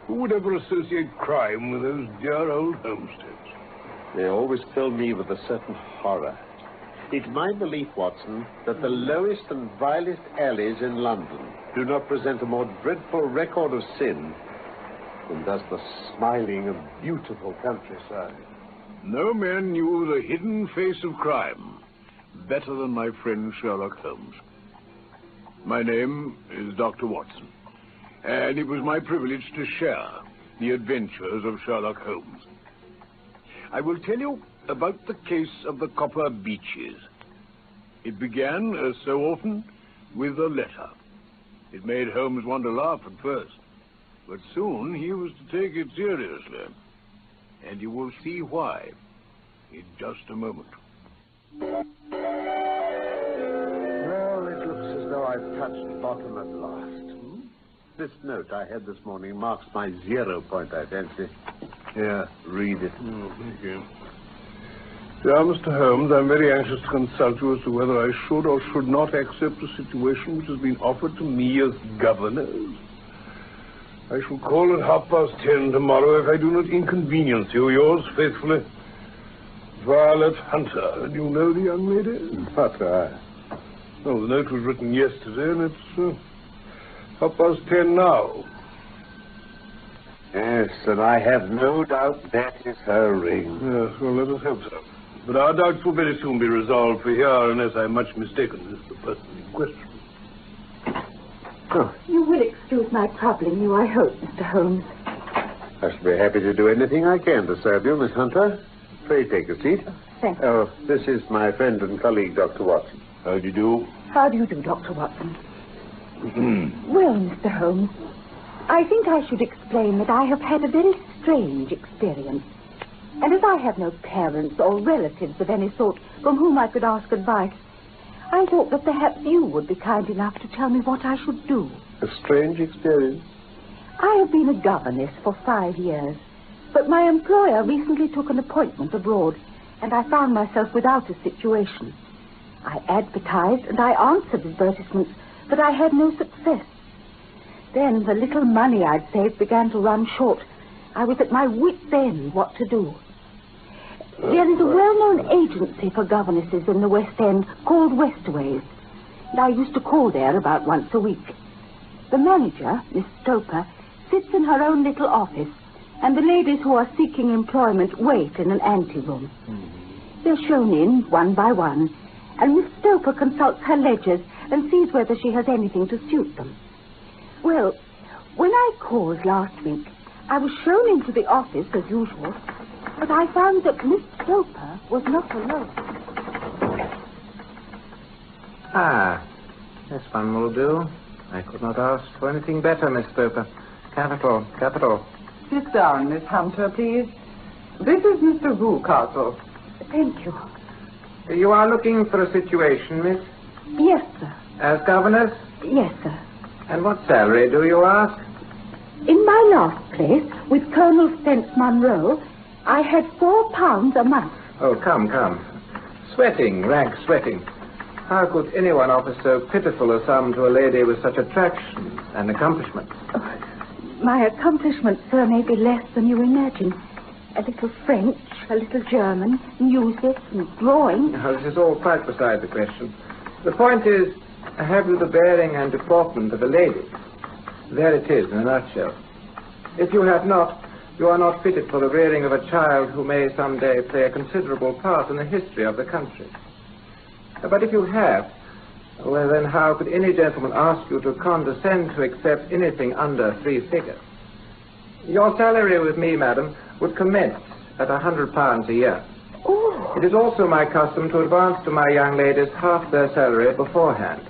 Who would ever associate crime with those dear old homesteads? They always fill me with a certain horror. It's my belief, Watson, that the lowest and vilest alleys in London do not present a more dreadful record of sin than does the smiling and beautiful countryside. No man knew the hidden face of crime better than my friend Sherlock Holmes. My name is Dr. Watson, and it was my privilege to share the adventures of Sherlock Holmes. I will tell you about the case of the copper Beeches. It began, as so often, with a letter. It made Holmes want to laugh at first, but soon he was to take it seriously. And you will see why in just a moment. Well, it looks as though I've touched bottom at last. This note I had this morning marks my 0 point, I fancy. Here, read it. Oh, thank you. Dear Mr. Holmes, I'm very anxious to consult you as to whether I should or should not accept a situation which has been offered to me as governess. I shall call at 10:30 tomorrow if I do not inconvenience you. Yours faithfully, Violet Hunter. You know the young lady? Not I. Well, the note was written yesterday, and it's 10:30 now. Yes, and I have no doubt that is her ring. Yes, well, let us hope so. But our doubts will very soon be resolved, for here, unless I'm much mistaken, is the person in question. Oh. You will excuse my troubling you, I hope, Mr. Holmes. I shall be happy to do anything I can to serve you, Miss Hunter. Pray take a seat. Thank you. Oh, this is my friend and colleague, Dr. Watson. How do you do? How do you do, Dr. Watson? Well, Mr. Holmes, I think I should explain that I have had a very strange experience. And as I have no parents or relatives of any sort from whom I could ask advice, I thought that perhaps you would be kind enough to tell me what I should do. A strange experience? I have been a governess for 5 years, but my employer recently took an appointment abroad, and I found myself without a situation. I advertised and I answered advertisements, but I had no success. Then the little money I'd saved began to run short. I was at my wit's end what to do. There is a well-known agency for governesses in the West End called Westways, and I used to call there about once a week. The manager, Miss Stoper, sits in her own little office, and the ladies who are seeking employment wait in an anteroom. They're shown in one by one, and Miss Stoper consults her ledgers and sees whether she has anything to suit them. Well, when I called last week, I was shown into the office as usual, but I found that Miss Stoper was not alone. Ah, this one will do. I could not ask for anything better, Miss Stoper. Capital, capital. Sit down, Miss Hunter, please. This is Mr. Rucastle. Thank you. You are looking for a situation, miss? Yes, sir. As governess? Yes, sir. And what salary, do you ask? In my last place, with Colonel Spence Munro, I had £4 a month. Oh, come. Sweating, rank sweating. How could anyone offer so pitiful a sum to a lady with such attractions and accomplishments? Oh, my accomplishments, sir, may be less than you imagine. A little French, a little German, music and drawing. Now, this is all quite beside the question. The point is, have you the bearing and deportment of a lady? There it is, in a nutshell. If you have not, you are not fitted for the rearing of a child who may someday play a considerable part in the history of the country. But if you have, well, then how could any gentleman ask you to condescend to accept anything under 3 figures? Your salary with me, madam, would commence at £100 a year. Oh. It is also my custom to advance to my young ladies half their salary beforehand,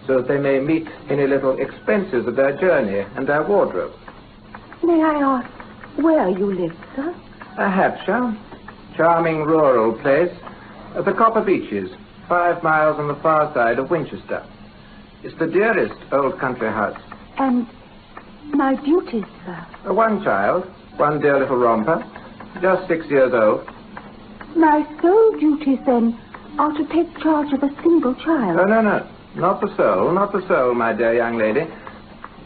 so that they may meet any little expenses of their journey and their wardrobe. May I ask where you live, sir? Hampshire, charming rural place, the Copper Beeches, 5 miles on the far side of Winchester. It's the dearest old country house. And my duties, sir? One child, one dear little romper, just 6 years old. My sole duties, then, are to take charge of a single child? Oh, no. Not the soul, my dear young lady.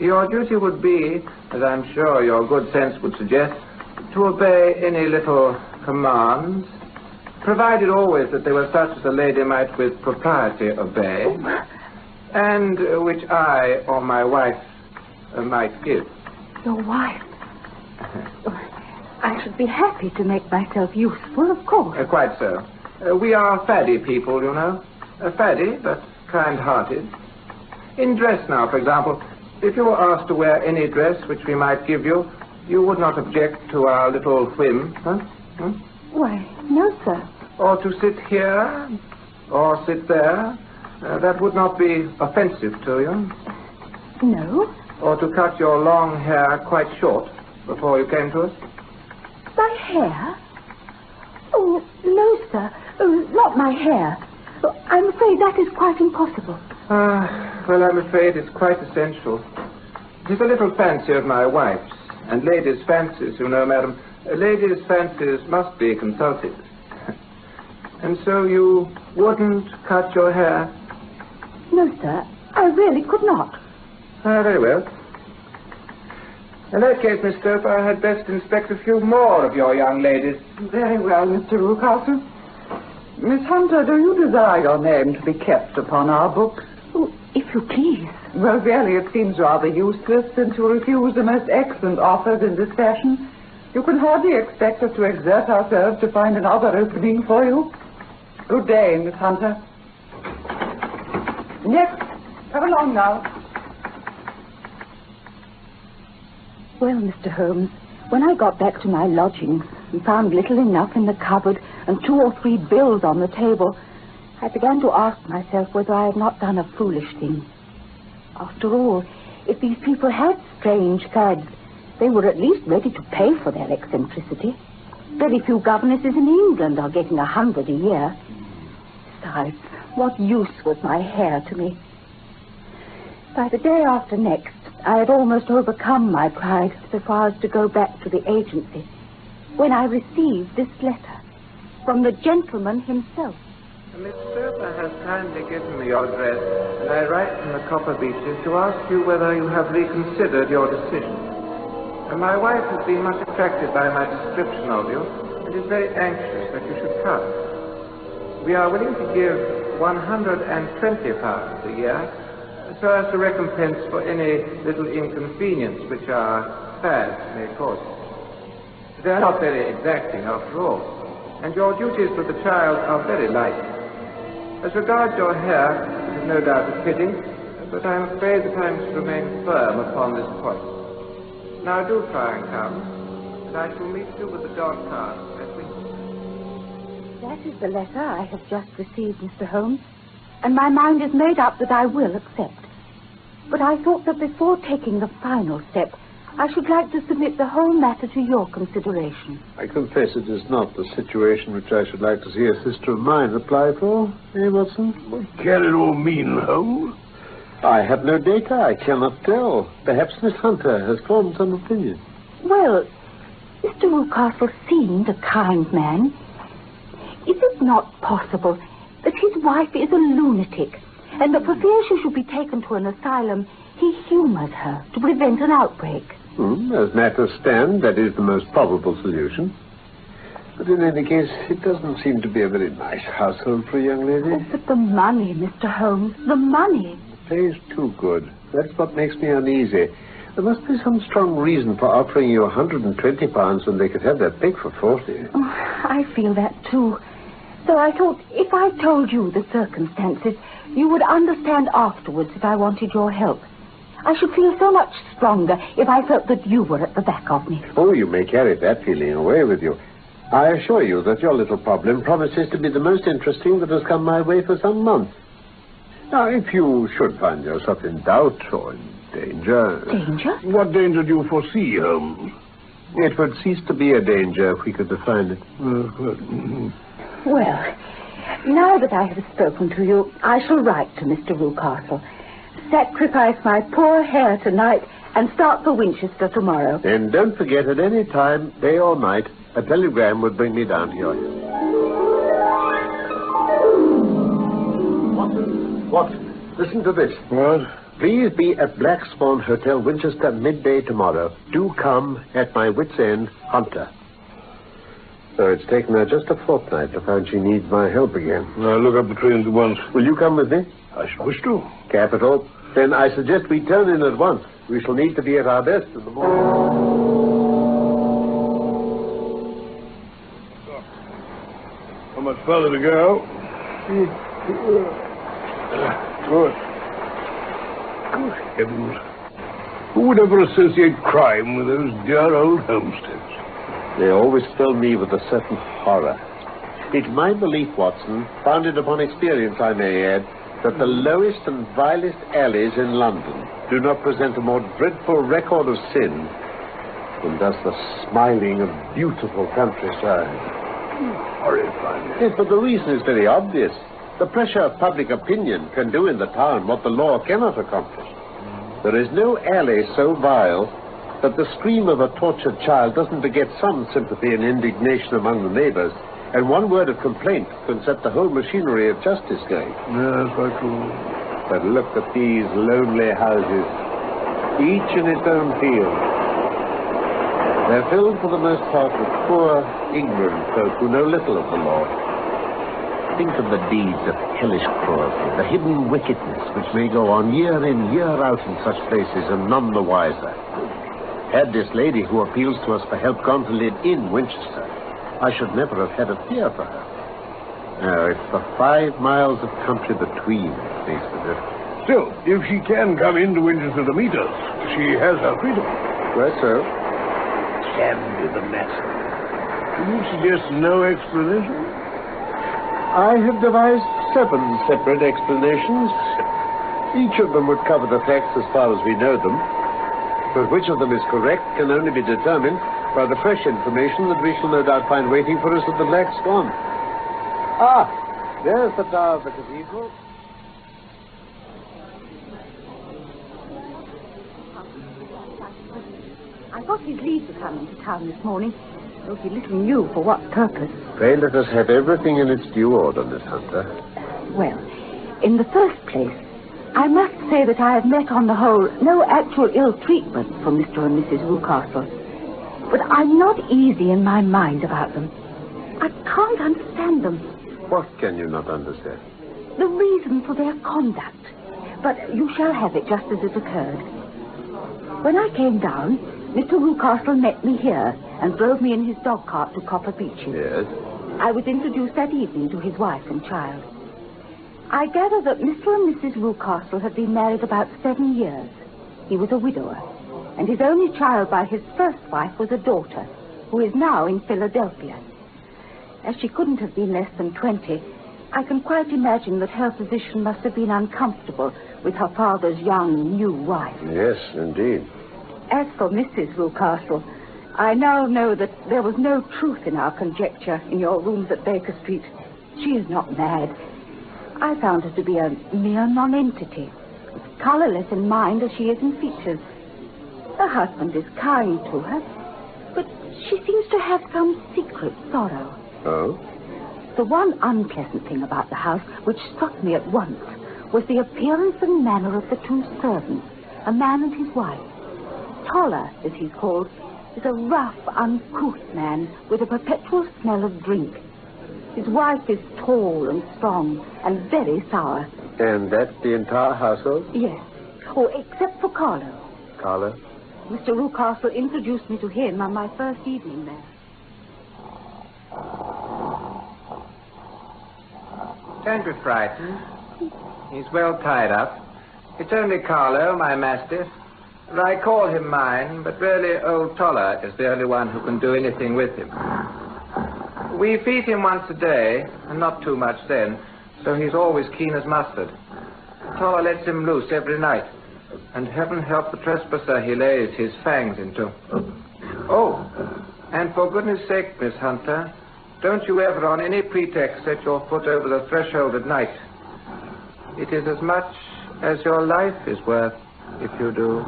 Your duty would be, as I'm sure your good sense would suggest, to obey any little commands, provided always that they were such as a lady might with propriety obey, and which I or my wife might give. Your wife? I should be happy to make myself useful, of course. Quite so. We are faddy people, you know. Faddy, but kind-hearted. In dress now, for example, if you were asked to wear any dress which we might give you, you would not object to our little whim, huh? Why, no, sir. Or to sit here, or sit there. That would not be offensive to you. No. Or to cut your long hair quite short before you came to us. My hair? Oh, no, sir. Oh, not my hair. Oh, I'm afraid that is quite impossible. Well, I'm afraid it's quite essential. It is a little fancy of my wife's. And ladies' fancies, you know, madam, ladies' fancies must be consulted. And so you wouldn't cut your hair? No, sir. I really could not. Very well. In that case, Miss Stope, I had best inspect a few more of your young ladies. Very well, Mr. Rucastle. Miss Hunter, do you desire your name to be kept upon our books? Oh, if you please. Well, really, it seems rather useless since you refuse the most excellent offers in this fashion. You can hardly expect us to exert ourselves to find another opening for you. Good day, Miss Hunter. Yes, come along now. Well, Mr. Holmes, when I got back to my lodgings and found little enough in the cupboard and 2 or 3 bills on the table, I began to ask myself whether I had not done a foolish thing. After all, if these people had strange fads, they were at least ready to pay for their eccentricity. Very few governesses in England are getting 100 a year. Besides, what use was my hair to me? By the day after next, I had almost overcome my pride so far as to go back to the agency, when I received this letter from the gentleman himself. Miss Stoper has kindly given me your address, and I write from the Copper Beeches to ask you whether you have reconsidered your decision. My wife has been much attracted by my description of you, and is very anxious that you should come. We are willing to give £120 a year, so as to recompense for any little inconvenience which our fads may cause. They are not very exacting after all, and your duties with the child are very light. As regards your hair, it is no doubt a pity, but I am afraid that I must remain firm upon this point. Now do try and come, and I shall meet you with the dog cart at Winchester. That is the letter I have just received, Mr. Holmes, and my mind is made up that I will accept. But I thought that before taking the final step, I should like to submit the whole matter to your consideration. I confess it is not the situation which I should like to see a sister of mine apply for, eh, Watson? What can it all mean, Holmes? I have no data. I cannot tell. Perhaps Miss Hunter has formed some opinion. Well, Mr. Rucastle seemed a kind man. Is it not possible that his wife is a lunatic, and that for fear she should be taken to an asylum, he humored her to prevent an outbreak? As matters stand, that is the most probable solution. But in any case, it doesn't seem to be a very nice household for a young lady. Oh, but the money, Mr. Holmes, the money. The pay is too good. That's what makes me uneasy. There must be some strong reason for offering you £120 when they could have that pig for 40. Oh, I feel that too. So I thought if I told you the circumstances, you would understand afterwards if I wanted your help. I should feel so much stronger if I felt that you were at the back of me. Oh, you may carry that feeling away with you. I assure you that your little problem promises to be the most interesting that has come my way for some months. Now, if you should find yourself in doubt or in danger... Danger? What danger do you foresee, Holmes? It would cease to be a danger if we could define it. Well, now that I have spoken to you, I shall write to Mr. Rucastle. Sacrifice my poor hair tonight and start for Winchester tomorrow. And don't forget, at any time, day or night, a telegram would bring me down to your house. Watson, listen to this. What? Please be at Black Swan Hotel, Winchester, midday tomorrow. Do come at my wit's end, Hunter. So it's taken her just a fortnight to find she needs my help again. I'll look up the trains at once. Will you come with me? I should wish to. Capital. Then I suggest we turn in at once. We shall need to be at our best in the morning. How much further to go? Good. Good heavens. Who would ever associate crime with those dear old homesteads? They always fill me with a certain horror. It's my belief, Watson, founded upon experience, I may add, that the lowest and vilest alleys in London do not present a more dreadful record of sin than does the smiling and beautiful countryside. Horrifying. Yes, but the reason is very obvious. The pressure of public opinion can do in the town what the law cannot accomplish. There is no alley so vile that the scream of a tortured child doesn't beget some sympathy and indignation among the neighbors, and one word of complaint can set the whole machinery of justice going. Yes, quite true. But look at these lonely houses, each in its own field. They're filled for the most part with poor, ignorant folk who know little of the law. Think of the deeds of hellish cruelty, the hidden wickedness which may go on year in, year out in such places, and none the wiser. Had this lady who appeals to us for help gone to live in Winchester, I should never have had a fear for her. No, it's the 5 miles of country between that makes the difference. Still, if she can come into Winchester to meet us, she has her freedom. Where so? Can be the matter. Do you suggest no explanation? I have devised 7 separate explanations. Each of them would cover the facts as far as we know them. But which of them is correct can only be determined by the fresh information that we shall no doubt find waiting for us at the Black Swan. Ah, there's the tower of the cathedral. I got his leave to come into town this morning, though he little knew for what purpose. Pray let us have everything in its due order, Miss Hunter. Well, in the first place, I must say that I have met on the whole no actual ill treatment from Mr. and Mrs. Rucastle. But I'm not easy in my mind about them. I can't understand them. What can you not understand? The reason for their conduct. But you shall have it just as it occurred. When I came down, Mr. Rucastle met me here and drove me in his dog cart to Copper Beeches. Yes? I was introduced that evening to his wife and child. I gather that Mr. and Mrs. Rucastle had been married about 7 years. He was a widower, and his only child by his first wife was a daughter, who is now in Philadelphia. As she couldn't have been less than 20, I can quite imagine that her position must have been uncomfortable with her father's young, new wife. Yes, indeed. As for Mrs. Rucastle, I now know that there was no truth in our conjecture in your rooms at Baker Street. She is not mad. I found her to be a mere nonentity, as colorless in mind as she is in features. Her husband is kind to her, but she seems to have some secret sorrow. Oh? The one unpleasant thing about the house, which struck me at once, was the appearance and manner of the 2 servants, a man and his wife. Toller, as he's called, is a rough, uncouth man with a perpetual smell of drink. His wife is tall and strong and very sour. And that's the entire household? Yes. Oh, except for Carlo. Carlo? Mr. Rucastle introduced me to him on my first evening there. Don't be frightened. He's well tied up. It's only Carlo, my mastiff. I call him mine, but really old Toller is the only one who can do anything with him. We feed him once a day, and not too much then, so he's always keen as mustard. Toller lets him loose every night, and heaven help the trespasser he lays his fangs into. Oh, and for goodness sake, Miss Hunter, don't you ever on any pretext set your foot over the threshold at night. It is as much as your life is worth if you do.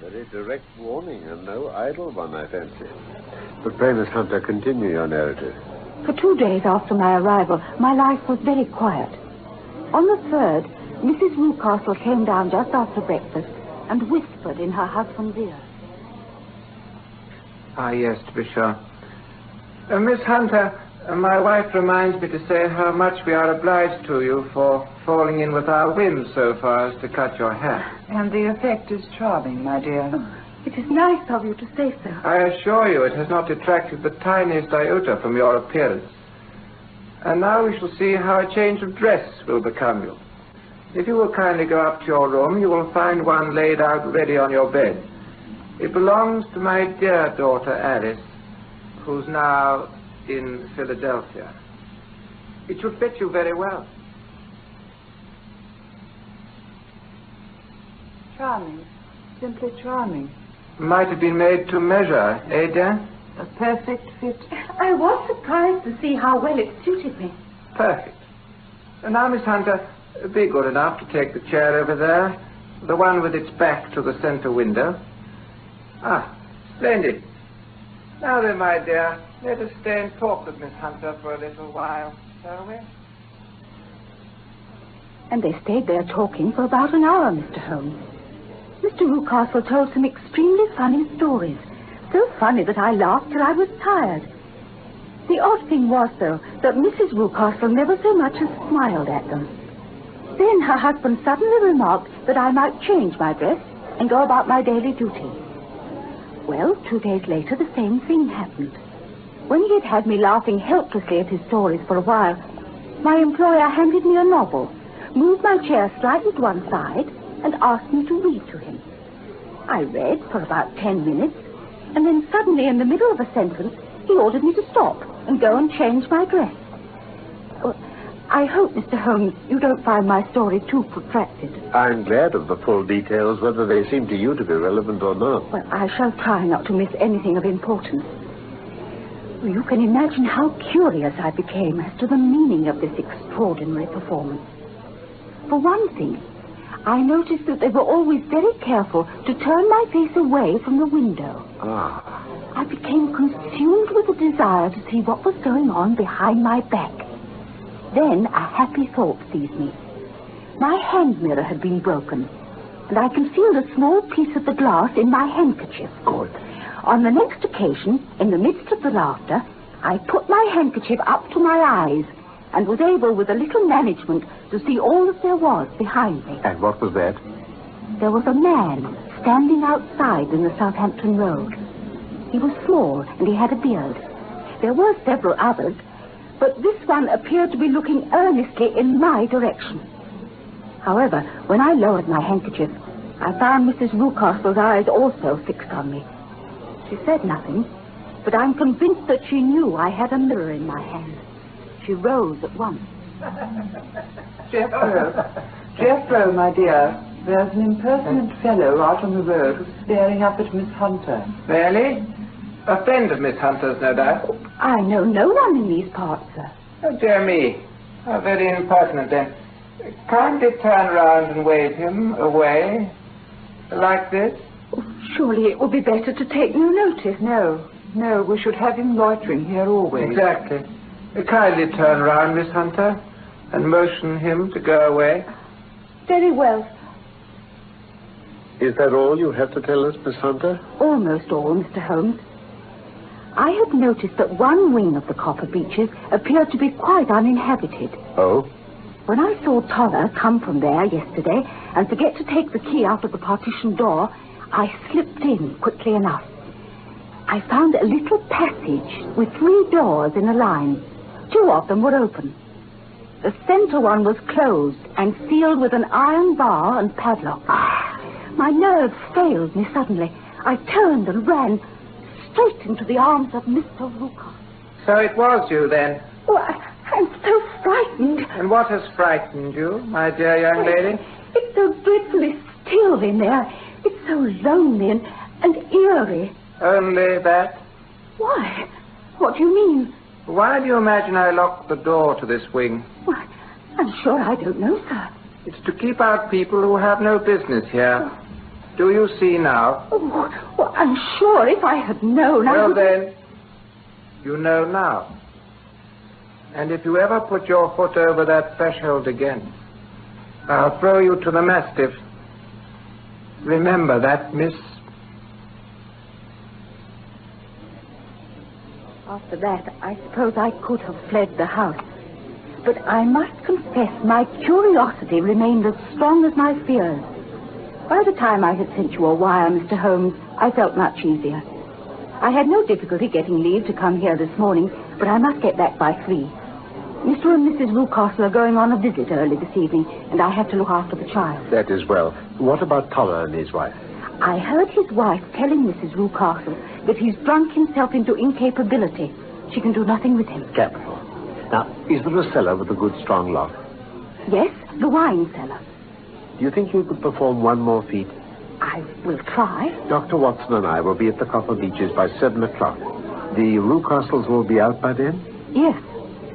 Very direct warning, and no idle one, I fancy. But pray, Miss Hunter, continue your narrative. For 2 days after my arrival, my life was very quiet. On the 3rd, Mrs. Newcastle came down just after breakfast and whispered in her husband's ear. Ah, yes, to be sure. Miss Hunter, my wife reminds me to say how much we are obliged to you for falling in with our whims so far as to cut your hair. And the effect is charming, my dear. It is nice of you to say so. I assure you it has not detracted the tiniest iota from your appearance. And now we shall see how a change of dress will become you. If you will kindly go up to your room, you will find one laid out ready on your bed. It belongs to my dear daughter Alice, who's now in Philadelphia. It should fit you very well. Charming. Simply charming. Might have been made to measure, eh, dear? A perfect fit. I was surprised to see how well it suited me. Perfect. And now, Miss Hunter, be good enough to take the chair over there, the one with its back to the center window. Ah, splendid. Now then, my dear, let us stay and talk with Miss Hunter for a little while, shall we? And they stayed there talking for about an hour, Mr. Holmes. Mr. Newcastle told some extremely funny stories. So funny that I laughed till I was tired. The odd thing was, though, that Mrs. Newcastle never so much as smiled at them. Then her husband suddenly remarked that I might change my dress and go about my daily duty. Well, 2 days later, the same thing happened. When he had had me laughing helplessly at his stories for a while, my employer handed me a novel, moved my chair slightly to one side, and asked me to read to him. I read for about 10 minutes, and then suddenly in the middle of a sentence, he ordered me to stop and go and change my dress. Well, I hope, Mr. Holmes, you don't find my story too protracted. I'm glad of the full details, whether they seem to you to be relevant or not. Well, I shall try not to miss anything of importance. You can imagine how curious I became as to the meaning of this extraordinary performance. For one thing, I noticed that they were always very careful to turn my face away from the window. I became consumed with a desire to see what was going on behind my back. Then a happy thought seized me. My hand mirror had been broken, and I concealed a small piece of the glass in my handkerchief. Good. On the next occasion, in the midst of the laughter, I put my handkerchief up to my eyes and was able, with a little management, to see all that there was behind me. And what was that? There was a man standing outside in the Southampton Road. He was small, and he had a beard. There were several others, but this one appeared to be looking earnestly in my direction. However, when I lowered my handkerchief, I found Mrs. Newcastle's eyes also fixed on me. She said nothing, but I'm convinced that she knew I had a mirror in my hand. She rose at once. Jethro, my dear, there's an impertinent fellow out on the road who's staring up at Miss Hunter. Really? A friend of Miss Hunter's, no doubt. I know no one in these parts, sir. Oh, dear me. How very impertinent, then. Kindly turn round and wave him away. Like this. Oh, surely it would be better to take no notice. No, we should have him loitering here always. Exactly. Kindly turn round, Miss Hunter, and motion him to go away. Very well. Is that all you have to tell us, Miss Hunter? Almost all, Mr. Holmes. I had noticed that one wing of the Copper Beeches appeared to be quite uninhabited. Oh? When I saw Toller come from there yesterday and forget to take the key out of the partition door, I slipped in quickly enough. I found a little passage with 3 doors in a line. 2 of them were open. The center one was closed and sealed with an iron bar and padlock. My nerves failed me suddenly. I turned and ran straight into the arms of Mr. Lucas. So it was you, then? Oh, I'm so frightened. And what has frightened you, my dear young lady? It's so dreadfully still in there. It's so lonely and eerie. Only that? Why? What do you mean? Why do you imagine I locked the door to this wing? Why, I'm sure I don't know, sir. It's to keep out people who have no business here. Do you see now? Oh, well, I'm sure if I had known, Well, then, you know now. And if you ever put your foot over that threshold again, I'll throw you to the mastiff. Remember that, miss? After that, I suppose I could have fled the house. But I must confess my curiosity remained as strong as my fears. By the time I had sent you a wire, Mr. Holmes, I felt much easier. I had no difficulty getting leave to come here this morning, but I must get back by 3. Mr. and Mrs. Rucastle are going on a visit early this evening, and I have to look after the child. That is well. What about Toller and his wife? I heard his wife telling Mrs. Rucastle that he's drunk himself into incapability. She can do nothing with him. Capital. Now, is there a cellar with a good strong lock? Yes, the wine cellar. Do you think you could perform one more feat? I will try. Dr. Watson and I will be at the Copper Beeches by 7 o'clock. The Rucastles will be out by then? Yes.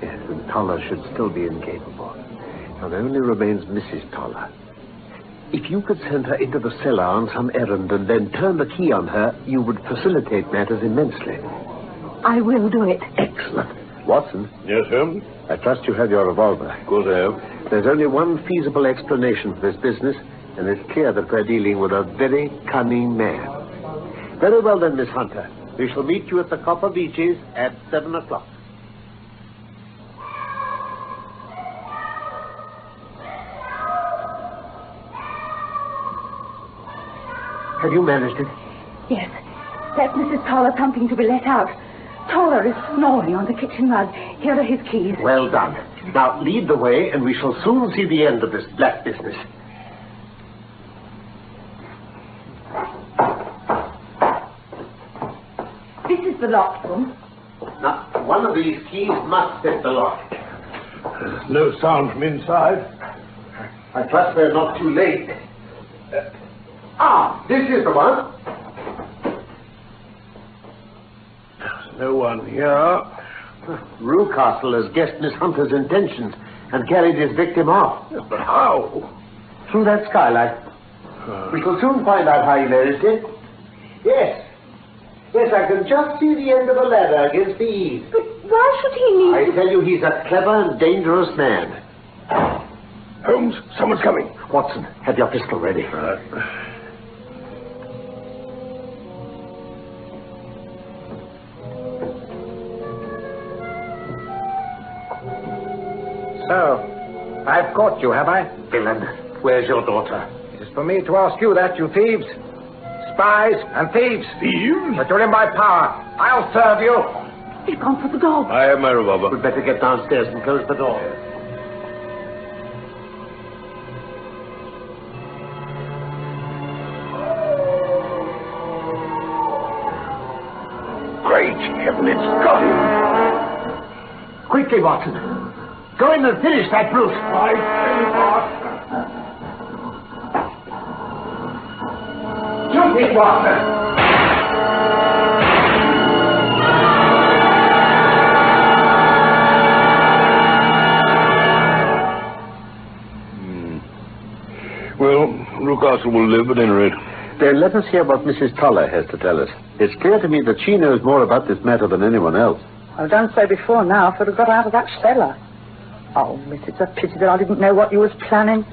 Yes, and Toller should still be incapable. Now, there only remains Mrs. Toller. If you could send her into the cellar on some errand and then turn the key on her, you would facilitate matters immensely. I will do it. Excellent. Watson? Yes, Holmes? I trust you have your revolver. Of course I have. There's only one feasible explanation for this business, and it's clear that we're dealing with a very cunning man. Very well then, Miss Hunter. We shall meet you at the Copper Beeches at 7 o'clock. Have you managed it? Yes. That's Mrs. Toller pumping to be let out. Toller is snoring on the kitchen rug. Here are his keys. Well done. Now, lead the way, and we shall soon see the end of this black business. This is the locked room. Now, one of these keys must fit the lock. No sound from inside. I trust they're not too late. This is the one. No one here. Rucastle has guessed Miss Hunter's intentions and carried his victim off. Yes, but how? Through that skylight. We shall soon find out how he managed it. Yes. Yes, I can just see the end of the ladder against the eaves. But why should he need... I tell you, he's a clever and dangerous man. Holmes, someone's coming. Watson, have your pistol ready. So, I've caught you, have I? Villain, where's your daughter? It is for me to ask you that, you thieves. Spies and thieves. Thieves? But you're in my power. I'll serve you. He's gone for the dog. I have my revolver. We'd better get downstairs and close the door. Great heaven, it's got him. Quickly, Watson. Go in and finish that brute. I tell you what. Shoot me, Watson. Well, Rucastle will live at any rate. Then let us hear what Mrs. Toller has to tell us. It's clear to me that she knows more about this matter than anyone else. I've done so before now if I'd have got out of that cellar. Oh, miss, it's a pity that I didn't know what you was planning.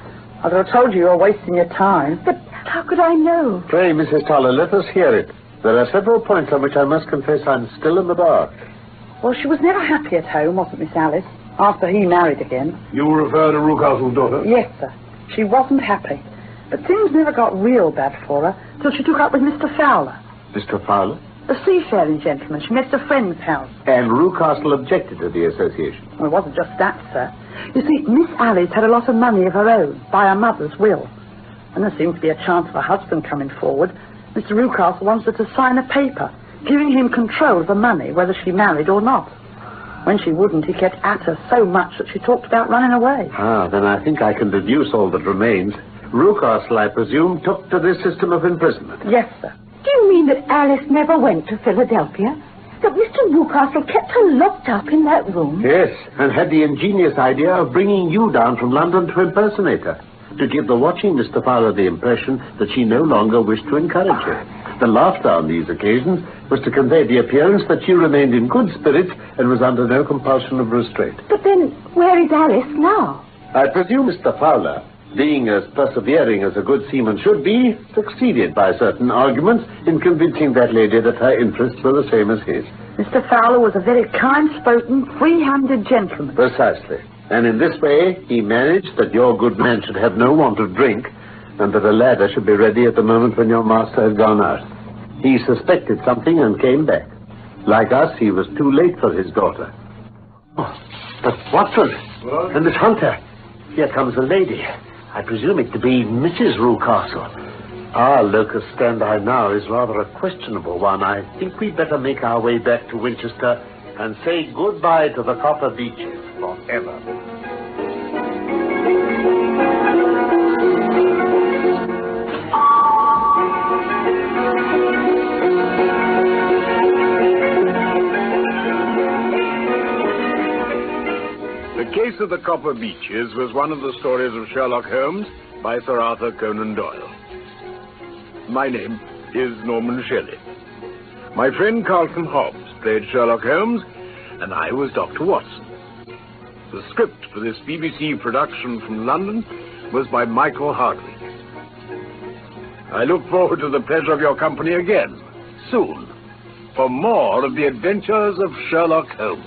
I'd have told you were wasting your time. But how could I know? Pray, Mrs. Toller, let us hear it. There are several points on which I must confess I'm still in the dark. Well, she was never happy at home, wasn't Miss Alice, after he married again. You refer to Rucastle's daughter? Yes, sir. She wasn't happy. But things never got real bad for her till she took up with Mr. Fowler. Mr. Fowler? The seafaring gentleman. She met at a friend's house. And Rucastle objected to the association. Well, it wasn't just that, sir. You see, Miss Alice had a lot of money of her own by her mother's will. And there seemed to be a chance of her husband coming forward. Mr. Rucastle wanted her to sign a paper giving him control of the money, whether she married or not. When she wouldn't, he kept at her so much that she talked about running away. Then I think I can deduce all that remains. Rucastle, I presume, took to this system of imprisonment. Yes, sir. Do you mean that Alice never went to Philadelphia? That Mr. Rucastle kept her locked up in that room? Yes, and had the ingenious idea of bringing you down from London to impersonate her, to give the watching Mr. Fowler the impression that she no longer wished to encourage her. The laughter on these occasions was to convey the appearance that she remained in good spirits and was under no compulsion of restraint. But then, where is Alice now? I presume Mr. Fowler, being as persevering as a good seaman should be, succeeded by certain arguments in convincing that lady that her interests were the same as his. Mr. Fowler was a very kind-spoken, free-handed gentleman. Precisely. And in this way, he managed that your good man should have no want of drink, and that a ladder should be ready at the moment when your master had gone out. He suspected something and came back. Like us, he was too late for his daughter. Oh, but Watson, What? and Miss Hunter, here comes a lady. I presume it to be Mrs. Rucastle. Our locus standi now is rather a questionable one. I think we'd better make our way back to Winchester and say goodbye to the copper beeches forever. The Case of the Copper Beeches was one of the stories of Sherlock Holmes by Sir Arthur Conan Doyle. My name is Norman Shelley. My friend Carleton Hobbs played Sherlock Holmes, and I was Dr. Watson. The script for this BBC production from London was by Michael Hardwick. I look forward to the pleasure of your company again, soon, for more of the adventures of Sherlock Holmes.